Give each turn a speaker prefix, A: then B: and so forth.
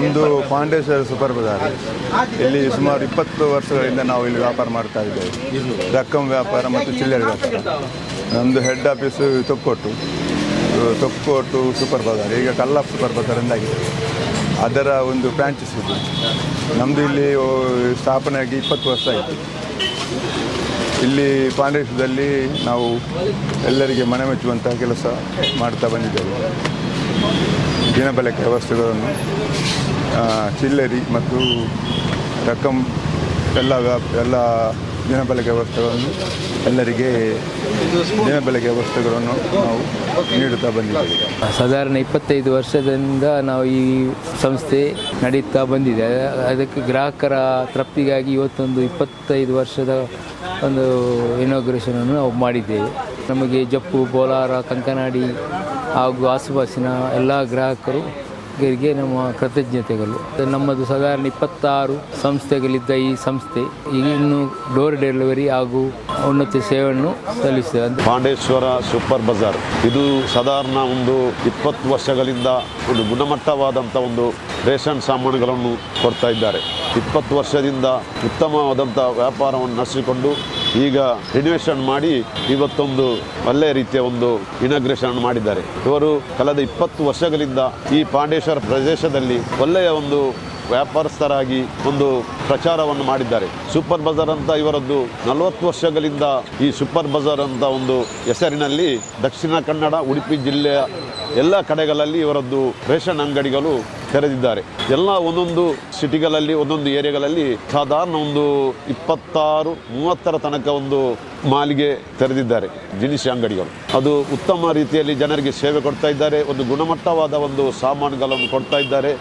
A: ನಮ್ಮದು Pandeshwar super bazaar. ಇಲ್ಲಿ ಸುಮಾರು 20 ವರ್ಷಗಳಿಂದ ನಾವು ಇಲ್ಲಿ ವ್ಯಾಪಾರ ಮಾಡ್ತಾ ಇದ್ದೇವೆ. ರಕ್ಕಂ ವ್ಯಾಪಾರ ಮತ್ತು ಚಿಲ್ಲರೆ ವ್ಯಾಪಾರ. ನಮ್ಮದು head office Thokkottu super bazaar, ಈಗ ಕಲ್ಲಾಪ್ ಸೂಪರ್ ಬಜಾರ್ ಎಂದಾಗಿದೆ. ಅದರ ಒಂದು ಬ್ರಾಂಚಸ್ ಇದು. ನಮ್ಮದು ಇಲ್ಲಿ ಸ್ಥಾಪನೆಯಾಗಿ 20 ವರ್ಷ ಆಯಿತು. ಇಲ್ಲಿ ಪಾಂಡೇಶ್ವರದಲ್ಲಿ ನಾವು ಎಲ್ಲರಿಗೆ ಮನೆ ಮೆಚ್ಚುವಂಥ ಕೆಲಸ ಮಾಡ್ತಾ ಬಂದಿದ್ದೇವೆ. ದಿನಬಳಕೆಯ ವಸ್ತುಗಳನ್ನು, ಚಿಲ್ಲರಿ ಮತ್ತು ರಕಂ ಎಲ್ಲ ದಿನಬಳಕೆಯ ವಸ್ತುಗಳನ್ನು ಎಲ್ಲರಿಗೆ ದಿನಬಳಕೆಯ ವಸ್ತುಗಳನ್ನು ನಾವು ನೀಡುತ್ತಾ ಬಂದಿದ್ದೇವೆ.
B: ಸಾಧಾರಣ 25 ವರ್ಷದಿಂದ ನಾವು ಈ ಸಂಸ್ಥೆ ನಡೀತಾ ಬಂದಿದೆ. ಅದಕ್ಕೆ ಗ್ರಾಹಕರ ತೃಪ್ತಿಗಾಗಿ ಇವತ್ತೊಂದು 25 ವರ್ಷದ ಒಂದು ಇನಾಗ್ರೇಷನನ್ನು ನಾವು ಮಾಡಿದ್ದೇವೆ. ನಮಗೆ ಜಪ್ಪು, ಬೋಲಾರ, ಕಂಕನಾಡಿ ಹಾಗೂ ಆಸುಪಾಸಿನ ಎಲ್ಲ ಗ್ರಾಹಕರಿಗೆ ನಮ್ಮ ಕೃತಜ್ಞತೆಗಳು. ನಮ್ಮದು ಸಾಧಾರಣ 26 ಸಂಸ್ಥೆಗಳಿದ್ದ ಈ ಸಂಸ್ಥೆ ಈಗ ಇನ್ನು ಡೋರ್ ಡೆಲಿವರಿ ಹಾಗೂ ಉನ್ನತ ಸೇವೆಯನ್ನು ಸಲ್ಲಿಸ್ತೇವೆ.
C: ಪಾಂಡೇಶ್ವರ ಸೂಪರ್ ಬಜಾರ್ ಇದು ಸಾಧಾರಣ ಒಂದು 20 ವರ್ಷಗಳಿಂದ ಒಂದು ಗುಣಮಟ್ಟವಾದಂಥ ಒಂದು ರೇಷನ್ ಸಾಮಾನುಗಳನ್ನು ಕೊಡ್ತಾ ಇದ್ದಾರೆ. 20 ವರ್ಷದಿಂದ ಉತ್ತಮವಾದಂಥ ವ್ಯಾಪಾರವನ್ನು ನಡೆಸಿಕೊಂಡು ಈಗ ರಿನೋವೇಷನ್ ಮಾಡಿ ಇವತ್ತೊಂದು ಒಳ್ಳೆಯ ರೀತಿಯ ಒಂದು ಇನಾಗ್ರೇಷನ್ ಮಾಡಿದ್ದಾರೆ. ಇವರು ಕಳೆದ 20 ವರ್ಷಗಳಿಂದ ಈ ಪಾಂಡೇಶ್ವರ ಪ್ರದೇಶದಲ್ಲಿ ಒಳ್ಳೆಯ ಒಂದು ವ್ಯಾಪಾರಸ್ಥರಾಗಿ ಒಂದು ಪ್ರಚಾರವನ್ನು ಮಾಡಿದ್ದಾರೆ. ಸೂಪರ್ ಬಜಾರ್ ಅಂತ ಇವರದ್ದು 40 ವರ್ಷಗಳಿಂದ ಈ ಸೂಪರ್ ಬಜಾರ್ ಅಂತ ಒಂದು ಹೆಸರಿನಲ್ಲಿ ದಕ್ಷಿಣ ಕನ್ನಡ, ಉಡುಪಿ ಜಿಲ್ಲೆಯ ಎಲ್ಲ ಕಡೆಗಳಲ್ಲಿ ಇವರದ್ದು ರೇಷನ್ ಅಂಗಡಿಗಳು ತೆರೆದಿದ್ದಾರೆ. ಎಲ್ಲ ಒಂದೊಂದು ಸಿಟಿಗಳಲ್ಲಿ, ಒಂದೊಂದು ಏರಿಯಾಗಳಲ್ಲಿ ಸಾಧಾರಣ ಒಂದು 26-30 ತನಕ ಒಂದು ಮಾಲಿಗೆ ತೆರೆದಿದ್ದಾರೆ ದಿನಸಿ ಅಂಗಡಿಗಳು. ಅದು ಉತ್ತಮ ರೀತಿಯಲ್ಲಿ ಜನರಿಗೆ ಸೇವೆ ಕೊಡ್ತಾ ಇದ್ದಾರೆ. ಒಂದು ಗುಣಮಟ್ಟವಾದ ಒಂದು ಸಾಮಾನುಗಳನ್ನು ಕೊಡ್ತಾ ಇದ್ದಾರೆ.